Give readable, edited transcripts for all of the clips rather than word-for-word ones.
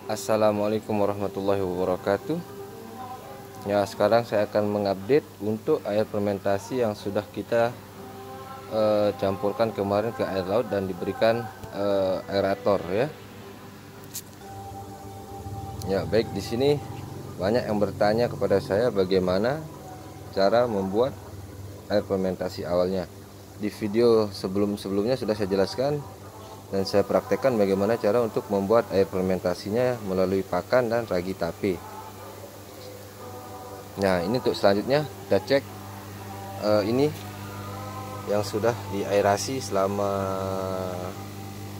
Assalamualaikum warahmatullahi wabarakatuh. Ya, sekarang saya akan mengupdate untuk air fermentasi yang sudah kita campurkan kemarin ke air laut dan diberikan aerator ya. Ya, baik, di sini banyak yang bertanya kepada saya bagaimana cara membuat air fermentasi awalnya. Di video sebelumnya sudah saya jelaskan dan saya praktekkan bagaimana cara untuk membuat air fermentasinya melalui pakan dan ragi tape. Nah, ini untuk selanjutnya kita cek ini yang sudah diaerasi selama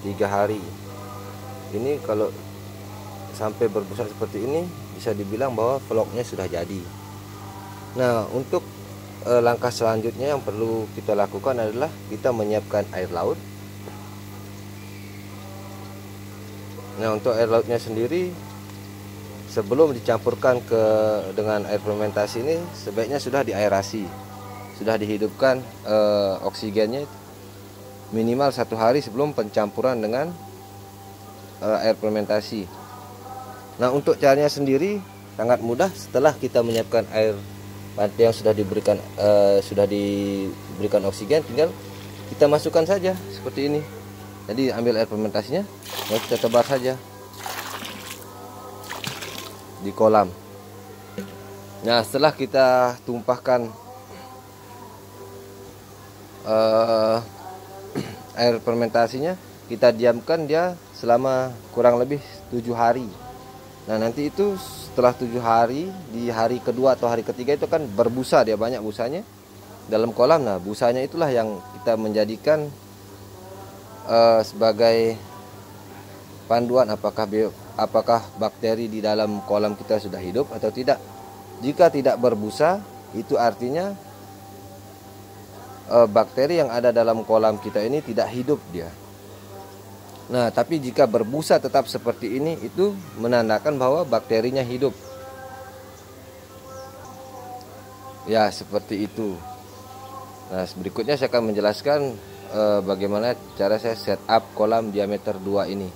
3 hari. Ini kalau sampai berbusa seperti ini bisa dibilang bahwa vlognya sudah jadi. Nah, untuk langkah selanjutnya yang perlu kita lakukan adalah kita menyiapkan air laut. Nah, untuk air lautnya sendiri sebelum dicampurkan dengan air fermentasi ini sebaiknya sudah diaerasi, sudah dihidupkan oksigennya minimal 1 hari sebelum pencampuran dengan air fermentasi. Nah, untuk caranya sendiri sangat mudah. Setelah kita menyiapkan air yang sudah diberikan oksigen, tinggal kita masukkan saja seperti ini. Jadi ambil air fermentasinya dan kita tebar saja di kolam. Nah, setelah kita tumpahkan air fermentasinya, kita diamkan dia selama kurang lebih 7 hari. Nah, nanti itu setelah 7 hari, di hari kedua atau hari ketiga itu kan berbusa, dia banyak busanya dalam kolam. Nah, busanya itulah yang kita menjadikan sebagai panduan apakah bakteri di dalam kolam kita sudah hidup atau tidak. Jika tidak berbusa, itu artinya bakteri yang ada dalam kolam kita ini tidak hidup dia. Nah, tapi jika berbusa tetap seperti ini, itu menandakan bahwa bakterinya hidup. Ya, seperti itu. Nah, berikutnya saya akan menjelaskan bagaimana cara saya setup kolam diameter 2 ini.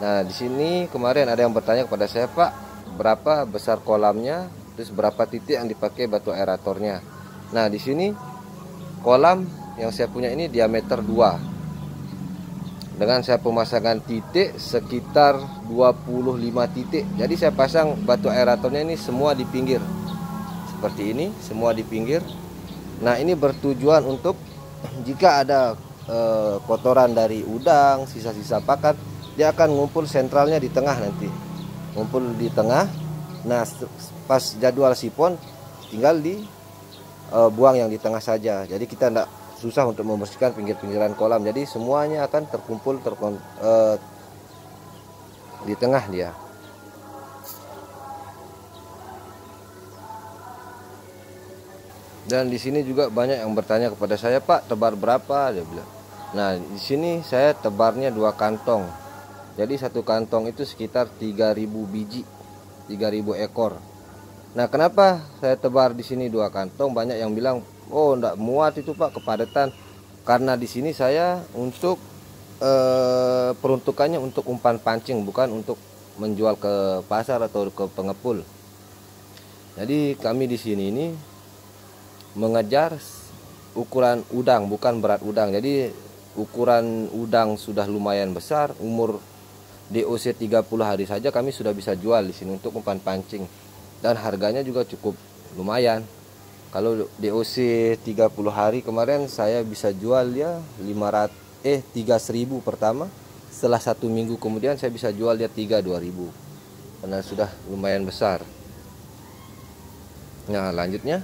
Nah, di sini kemarin ada yang bertanya kepada saya, Pak, berapa besar kolamnya, terus berapa titik yang dipakai batu aeratornya. Nah, di sini kolam yang saya punya ini diameter 2. Dengan saya pemasangan titik sekitar 25 titik. Jadi saya pasang batu aeratornya ini semua di pinggir. Seperti ini, semua di pinggir. Nah, ini bertujuan untuk jika ada kotoran dari udang, sisa-sisa pakan, dia akan ngumpul sentralnya di tengah nanti. Ngumpul di tengah. Nah, pas jadwal sipon tinggal buang yang di tengah saja. Jadi kita tidak susah untuk membersihkan pinggir-pinggiran kolam. Jadi semuanya akan terkumpul di tengah dia. Dan di sini juga banyak yang bertanya kepada saya, Pak, tebar berapa? Dia bilang. Nah, di sini saya tebarnya 2 kantong. Jadi 1 kantong itu sekitar 3000 biji, 3000 ekor. Nah, kenapa saya tebar di sini 2 kantong? Banyak yang bilang, "Oh, enggak muat itu, Pak, kepadatan." Karena di sini saya untuk peruntukannya untuk umpan pancing, bukan untuk menjual ke pasar atau ke pengepul. Jadi kami di sini ini mengejar ukuran udang, bukan berat udang. Jadi ukuran udang sudah lumayan besar, umur DOC 30 hari saja kami sudah bisa jual di sini untuk umpan pancing. Dan harganya juga cukup lumayan. Kalau DOC 30 hari kemarin saya bisa jual ya 3.000 pertama. Setelah 1 minggu kemudian saya bisa jual dia 2.000 karena sudah lumayan besar. Nah, lanjutnya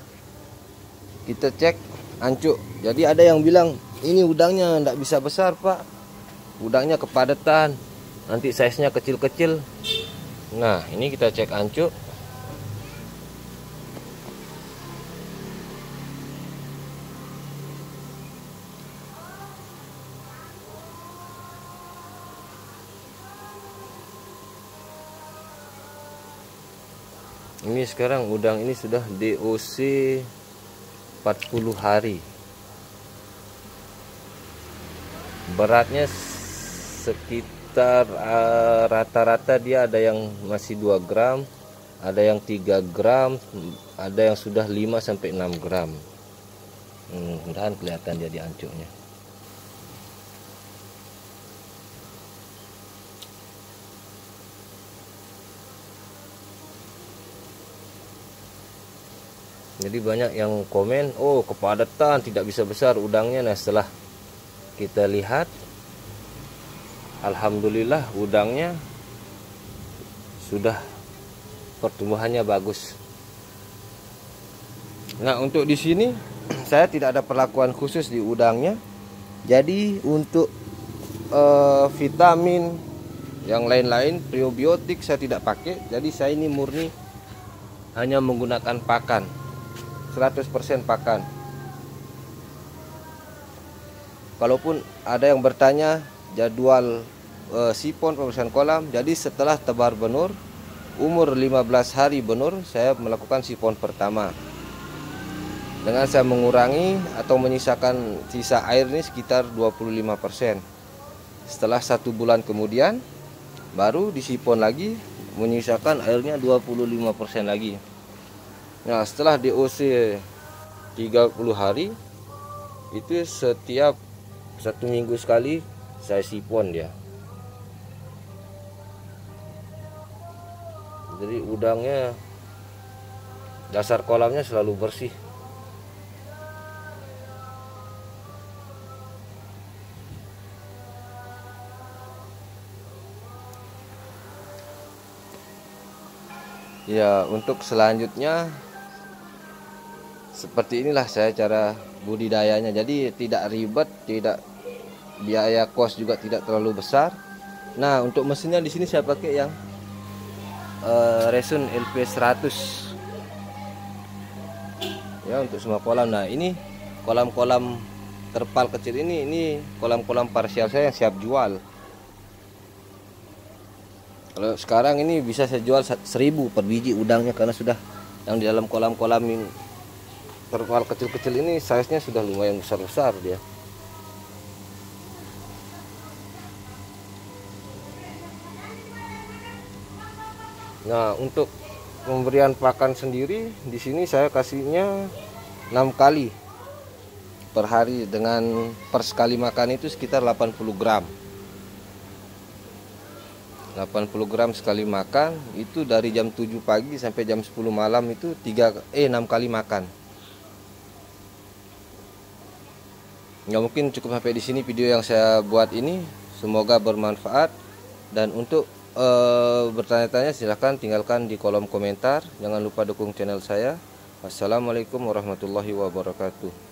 kita cek ancuk. Jadi ada yang bilang ini udangnya tidak bisa besar, Pak, udangnya kepadatan, nanti size-nya kecil-kecil. Nah, ini kita cek ancuk. Ini sekarang udang ini sudah DOC 40 hari. Beratnya sekitar rata-rata dia ada yang masih 2 gram, ada yang 3 gram, ada yang sudah 5 sampai 6 gram. Mudah-mudahan kelihatan dia di ancuknya. Jadi banyak yang komen, oh kepadatan tidak bisa besar udangnya. Nah setelah kita lihat, alhamdulillah udangnya sudah pertumbuhannya bagus. Nah untuk di sini saya tidak ada perlakuan khusus di udangnya. Jadi untuk vitamin yang lain-lain, probiotik saya tidak pakai. Jadi saya ini murni hanya menggunakan pakan. 100% pakan. Kalaupun ada yang bertanya jadwal sipon pembersihan kolam, jadi setelah tebar benur, umur 15 hari benur, saya melakukan sipon pertama. Dengan saya mengurangi atau menyisakan sisa air ini sekitar 25%. Setelah 1 bulan kemudian, baru disipon lagi, menyisakan airnya 25% lagi. Nah setelah DOC 30 hari, itu setiap 1 minggu sekali saya sipon dia. Jadi udangnya, dasar kolamnya selalu bersih. Ya untuk selanjutnya seperti inilah saya cara budidayanya. Jadi tidak ribet, tidak biaya kos juga tidak terlalu besar. Nah untuk mesinnya di sini saya pakai yang Resun LP100 ya untuk semua kolam. Nah ini kolam-kolam terpal kecil ini kolam-kolam parsial saya yang siap jual. Kalau sekarang ini bisa saya jual 1.000 per biji udangnya, karena sudah yang di dalam kolam-kolam terpal kecil-kecil ini size-nya sudah lumayan besar-besar dia. Nah, untuk pemberian pakan sendiri di sini saya kasihnya 6 kali per hari, dengan per sekali makan itu sekitar 80 gram. 80 gram sekali makan itu dari jam 7 pagi sampai jam 10 malam itu 6 kali makan. Ya mungkin cukup sampai di sini video yang saya buat ini. Semoga bermanfaat, dan untuk bertanya-tanya silahkan tinggalkan di kolom komentar. Jangan lupa dukung channel saya. Wassalamualaikum warahmatullahi wabarakatuh.